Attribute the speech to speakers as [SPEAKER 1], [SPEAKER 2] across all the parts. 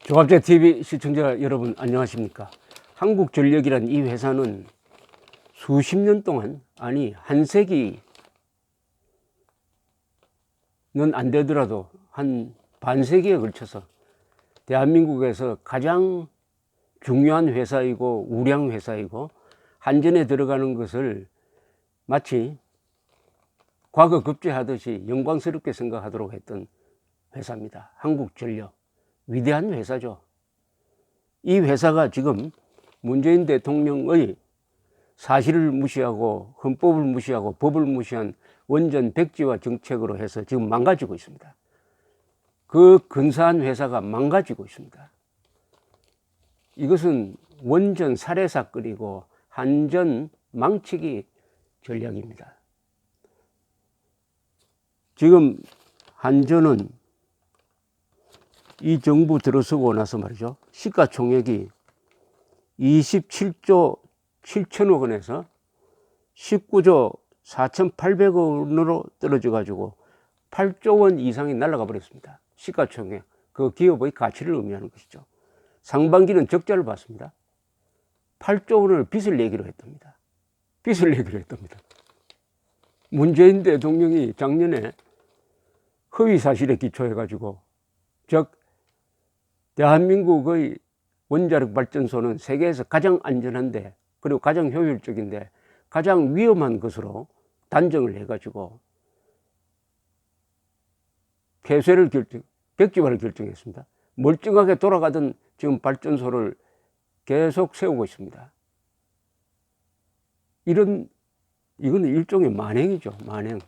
[SPEAKER 1] 조갑제TV 시청자 여러분 안녕하십니까. 한국전력이란 이 회사는 수십 년 동안, 아니 한 세기는 안 되더라도 한 반세기에 걸쳐서 대한민국에서 가장 중요한 회사이고 우량 회사이고 한전에 들어가는 것을 마치 과거 급제하듯이 영광스럽게 생각하도록 했던 회사입니다. 한국전력, 위대한 회사죠. 이 회사가 지금 문재인 대통령의 사실을 무시하고 헌법을 무시하고 법을 무시한 원전 백지화 정책으로 해서 지금 망가지고 있습니다. 그 근사한 회사가 망가지고 있습니다. 이것은 원전 살해 사건이고 한전 망치기 전략입니다. 지금 한전은 이 정부 들어서고 나서 말이죠, 시가총액이 27조 7천억 원에서 19조 4,800억 원으로 떨어져 가지고 8조 원 이상이 날아가 버렸습니다. 시가총액, 그 기업의 가치를 의미하는 것이죠. 상반기는 적자를 봤습니다. 8조 원을 빚을 내기로 했답니다. 빚을 내기로 했답니다. 문재인 대통령이 작년에 허위 사실에 기초해 가지고, 즉 대한민국의 원자력 발전소는 세계에서 가장 안전한데, 그리고 가장 효율적인데 가장 위험한 것으로 단정을 해가지고 폐쇄를 백지화를 결정했습니다. 멀쩡하게 돌아가던 지금 발전소를 계속 세우고 있습니다. 이거는 일종의 만행이죠. 만행.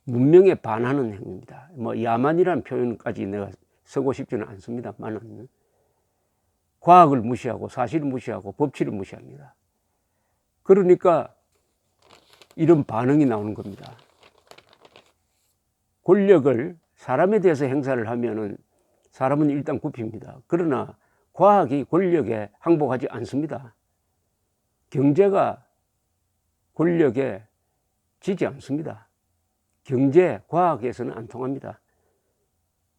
[SPEAKER 1] 문명에 반하는 행위입니다. 뭐 야만이라는 표현까지 내가 쓰고 싶지는 않습니다만은, 과학을 무시하고 사실을 무시하고 법치를 무시합니다. 그러니까 이런 반응이 나오는 겁니다. 권력을 사람에 대해서 행사를 하면은 사람은 일단 굽힙니다. 그러나 과학이 권력에 항복하지 않습니다. 경제가 권력에 지지 않습니다. 경제, 과학에서는 안 통합니다.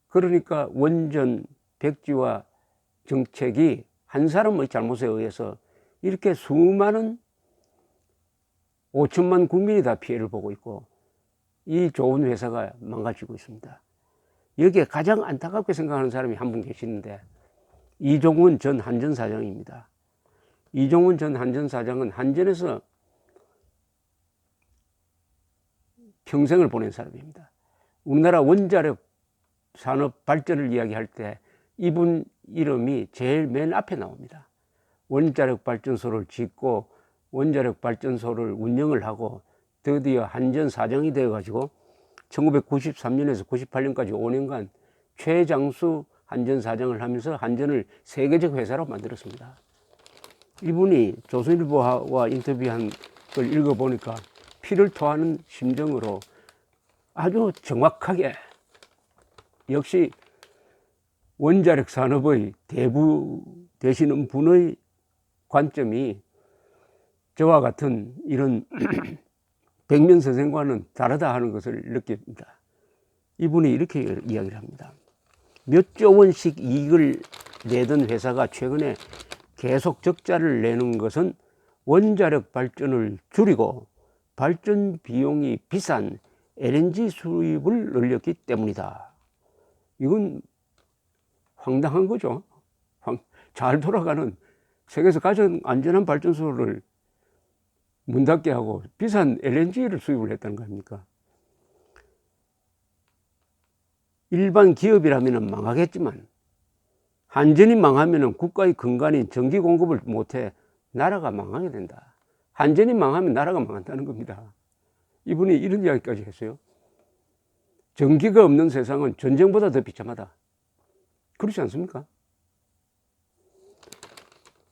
[SPEAKER 1] 그러니까 원전 백지화 정책이 한 사람의 잘못에 의해서 이렇게 수많은 5천만 국민이 다 피해를 보고 있고, 이 좋은 회사가 망가지고 있습니다. 여기에 가장 안타깝게 생각하는 사람이 한 분 계시는데, 이종훈 전 한전 사장입니다. 이종훈 전 한전 사장은 한전에서 평생을 보낸 사람입니다. 우리나라 원자력 산업 발전을 이야기할 때 이분 이름이 제일 맨 앞에 나옵니다. 원자력 발전소를 짓고 원자력 발전소를 운영을 하고 드디어 한전 사장이 되어 가지고 1993년에서 98년까지 5년간 최장수 한전 사장을 하면서 한전을 세계적 회사로 만들었습니다. 이분이 조선일보와 인터뷰한 걸 읽어보니까 피를 토하는 심정으로 아주 정확하게, 역시 원자력 산업의 대부 되시는 분의 관점이 저와 같은 이런 백면 선생과는 다르다 하는 것을 느낍니다. 이분이 이렇게 이야기를 합니다. 몇 조 원씩 이익을 내던 회사가 최근에 계속 적자를 내는 것은 원자력 발전을 줄이고 발전 비용이 비싼 LNG 수입을 늘렸기 때문이다. 이건 황당한 거죠. 잘 돌아가는 세계에서 가장 안전한 발전소를 문 닫게 하고 비싼 LNG를 수입을 했다는 거 아닙니까? 일반 기업이라면 망하겠지만 한전이 망하면 국가의 근간인 전기 공급을 못해 나라가 망하게 된다. 한전이 망하면 나라가 망한다는 겁니다. 이분이 이런 이야기까지 했어요. 전기가 없는 세상은 전쟁보다 더 비참하다. 그렇지 않습니까?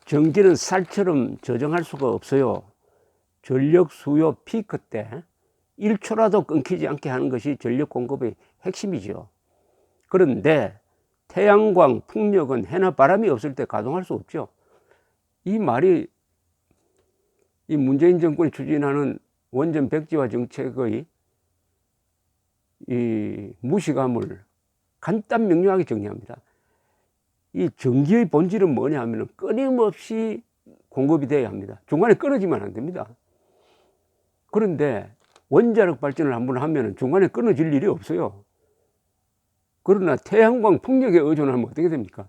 [SPEAKER 1] 전기는 쌀처럼 저장할 수가 없어요. 전력 수요 피크 때 1초라도 끊기지 않게 하는 것이 전력 공급의 핵심이죠. 그런데 태양광, 풍력은 해나 바람이 없을 때 가동할 수 없죠. 이 말이 이 문재인 정권이 추진하는 원전 백지화 정책의 이 무시감을 간단 명료하게 정리합니다. 이 전기의 본질은 뭐냐 하면 끊임없이 공급이 돼야 합니다. 중간에 끊어지면 안 됩니다. 그런데 원자력 발전을 한번 하면 중간에 끊어질 일이 없어요. 그러나 태양광 풍력에 의존하면 어떻게 됩니까?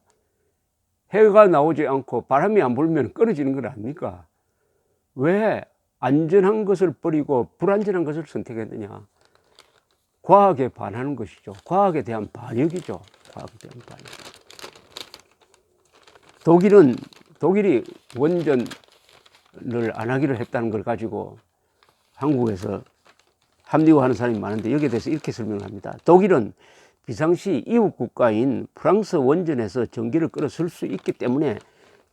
[SPEAKER 1] 해가 나오지 않고 바람이 안 불면 끊어지는 건 아닙니까? 왜 안전한 것을 버리고 불안전한 것을 선택했느냐? 과학에 반하는 것이죠. 과학에 대한 반역이죠. 과학에 대한 반역. 독일이 원전을 안 하기로 했다는 걸 가지고 한국에서 합리화하는 사람이 많은데 여기에 대해서 이렇게 설명합니다. 독일은 비상시 이웃 국가인 프랑스 원전에서 전기를 끌어쓸 수 있기 때문에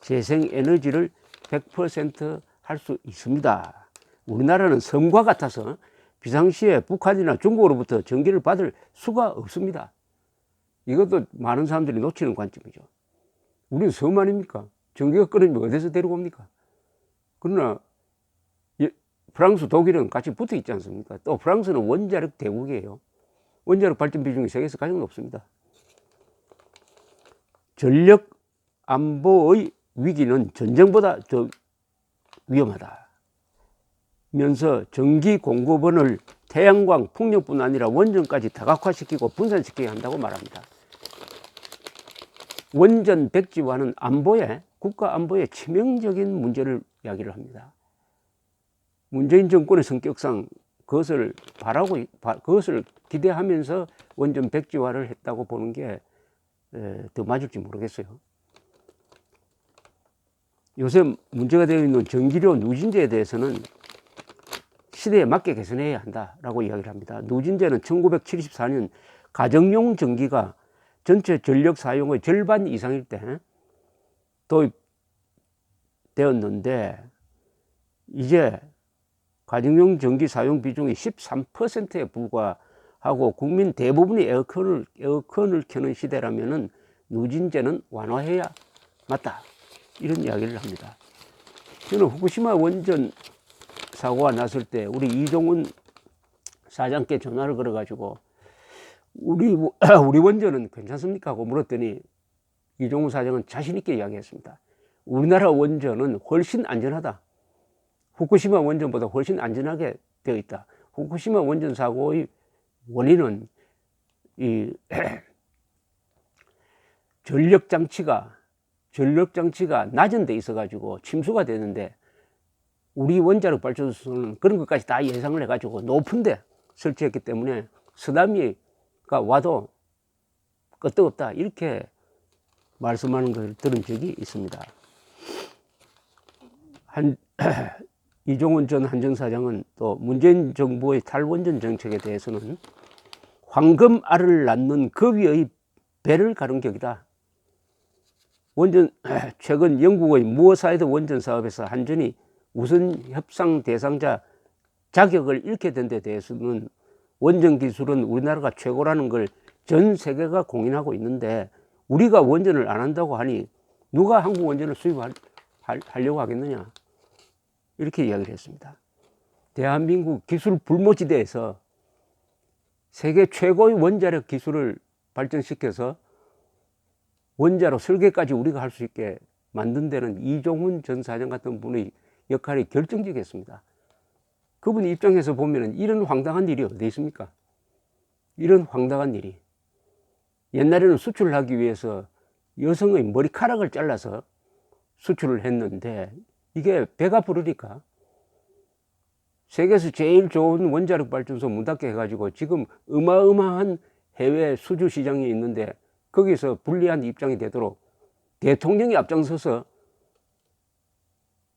[SPEAKER 1] 재생에너지를 100% 할 수 있습니다. 우리나라는 섬과 같아서 비상시에 북한이나 중국으로부터 전기를 받을 수가 없습니다. 이것도 많은 사람들이 놓치는 관점이죠. 우리는 섬 아닙니까? 전기가 끊어지면 어디서 데리고 옵니까? 그러나 프랑스, 독일은 같이 붙어 있지 않습니까? 또 프랑스는 원자력 대국이에요. 원자력 발전 비중이 세계에서 가장 높습니다. 전력 안보의 위기는 전쟁보다 더 위험하다 면서 전기 공급원을 태양광 풍력뿐 아니라 원전까지 다각화시키고 분산시켜야 한다고 말합니다. 원전 백지화는 국가 안보에 치명적인 문제를 이야기를 합니다. 문재인 정권의 성격상 그것을 기대하면서 원전 백지화를 했다고 보는 게 더 맞을지 모르겠어요. 요새 문제가 되어 있는 전기료 누진제에 대해서는 시대에 맞게 개선해야 한다라고 이야기를 합니다. 누진제는 1974년 가정용 전기가 전체 전력 사용의 절반 이상일 때 도입되었는데 이제 가정용 전기 사용 비중이 13%에 불과하고 국민 대부분이 에어컨을 켜는 시대라면은 누진제는 완화해야 맞다. 이런 이야기를 합니다. 저는 후쿠시마 원전 사고가 났을 때 우리 이종훈 사장께 전화를 걸어가지고 우리 원전은 괜찮습니까? 하고 물었더니 이종훈 사장은 자신있게 이야기했습니다. 우리나라 원전은 훨씬 안전하다. 후쿠시마 원전보다 훨씬 안전하게 되어 있다. 후쿠시마 원전 사고의 원인은 이 전력 장치가 낮은 데 있어 가지고 침수가 되는데 우리 원자력 발전소는 그런 것까지 다 예상을 해 가지고 높은 데 설치했기 때문에 쓰나미가 와도 끄떡없다 이렇게 말씀하는 것을 들은 적이 있습니다. 이종훈 전 한전사장은 또 문재인 정부의 탈원전 정책에 대해서는 황금알을 낳는 거위의 배를 가른 격이다. 최근 영국의 무어사이드 원전 사업에서 한전이 우선 협상 대상자 자격을 잃게 된 데 대해서는 원전 기술은 우리나라가 최고라는 걸 전 세계가 공인하고 있는데 우리가 원전을 안 한다고 하니 누가 한국 원전을 수입하려고 하겠느냐 이렇게 이야기를 했습니다. 대한민국 기술 불모지대에서 세계 최고의 원자력 기술을 발전시켜서 원자로 설계까지 우리가 할 수 있게 만든 데는 이종훈 전 사장 같은 분의 역할이 결정적이었습니다. 그분 입장에서 보면 이런 황당한 일이 어디 있습니까? 이런 황당한 일이. 옛날에는 수출을 하기 위해서 여성의 머리카락을 잘라서 수출을 했는데 이게 배가 부르니까 세계에서 제일 좋은 원자력 발전소 문 닫게 해가지고 지금 어마어마한 해외 수주 시장이 있는데 거기서 불리한 입장이 되도록 대통령이 앞장서서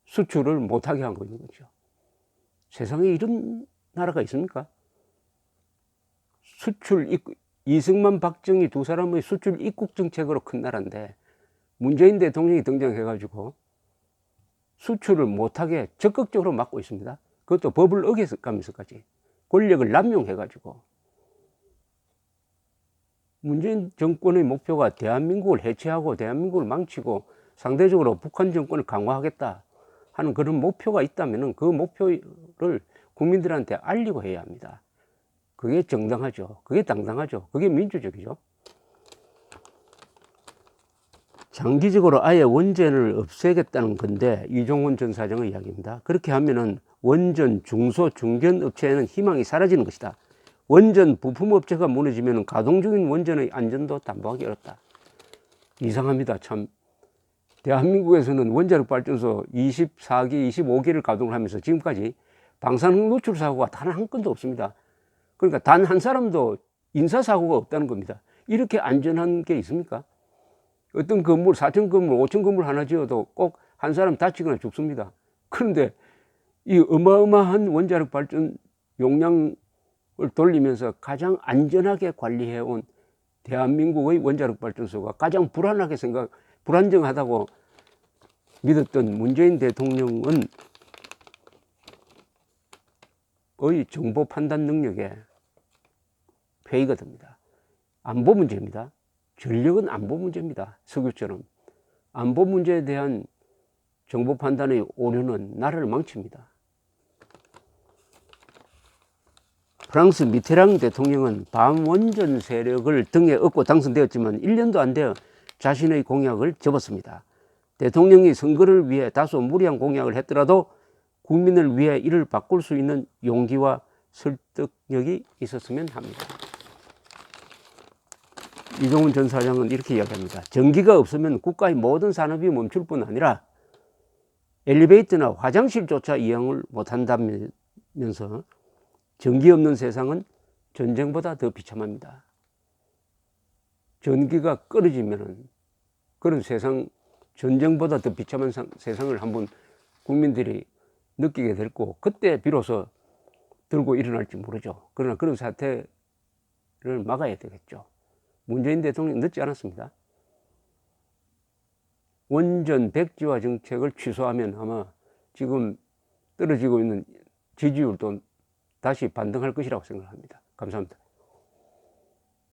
[SPEAKER 1] 수출을 못하게 한 거죠. 세상에 이런 나라가 있습니까? 이승만, 박정희 두 사람의 수출 입국 정책으로 큰 나라인데 문재인 대통령이 등장해가지고 수출을 못하게 적극적으로 막고 있습니다. 그것도 법을 어겨가면서까지 권력을 남용해가지고 문재인 정권의 목표가 대한민국을 해체하고 대한민국을 망치고 상대적으로 북한 정권을 강화하겠다 하는 그런 목표가 있다면 그 목표를 국민들한테 알리고 해야 합니다. 그게 정당하죠. 그게 당당하죠. 그게 민주적이죠. 장기적으로 아예 원전을 없애겠다는 건데, 이종훈 전 사장의 이야기입니다. 그렇게 하면은 원전 중소 중견 업체에는 희망이 사라지는 것이다. 원전 부품 업체가 무너지면 가동 중인 원전의 안전도 담보하기 어렵다. 이상합니다. 참, 대한민국에서는 원자력 발전소 24기, 25기를 가동을 하면서 지금까지 방사능 노출 사고가 단 한 건도 없습니다. 그러니까 단 한 사람도 인사사고가 없다는 겁니다. 이렇게 안전한 게 있습니까? 어떤 건물, 4층 건물, 5층 건물 하나 지어도 꼭 한 사람 다치거나 죽습니다. 그런데 이 어마어마한 원자력 발전 용량을 돌리면서 가장 안전하게 관리해온 대한민국의 원자력 발전소가 가장 불안정하다고 믿었던 문재인 대통령은 정보 판단 능력에 회의가 됩니다. 안보 문제입니다. 전력은 안보 문제입니다. 석유처럼. 안보 문제에 대한 정보 판단의 오류는 나라를 망칩니다. 프랑스 미테랑 대통령은 반원전 세력을 등에 업고 당선되었지만 1년도 안 되어 자신의 공약을 접었습니다. 대통령이 선거를 위해 다소 무리한 공약을 했더라도 국민을 위해 이를 바꿀 수 있는 용기와 설득력이 있었으면 합니다. 이종훈 전 사장은 이렇게 이야기합니다. 전기가 없으면 국가의 모든 산업이 멈출 뿐 아니라 엘리베이터나 화장실조차 이용을 못한다면서 전기 없는 세상은 전쟁보다 더 비참합니다. 전기가 끊어지면 그런 세상, 전쟁보다 더 비참한 세상을 한번 국민들이 느끼게 될 거고, 그때 비로소 들고 일어날지 모르죠. 그러나 그런 사태를 막아야 되겠죠. 문재인 대통령이 늦지 않았습니다. 원전 백지화 정책을 취소하면 아마 지금 떨어지고 있는 지지율도 다시 반등할 것이라고 생각합니다. 감사합니다.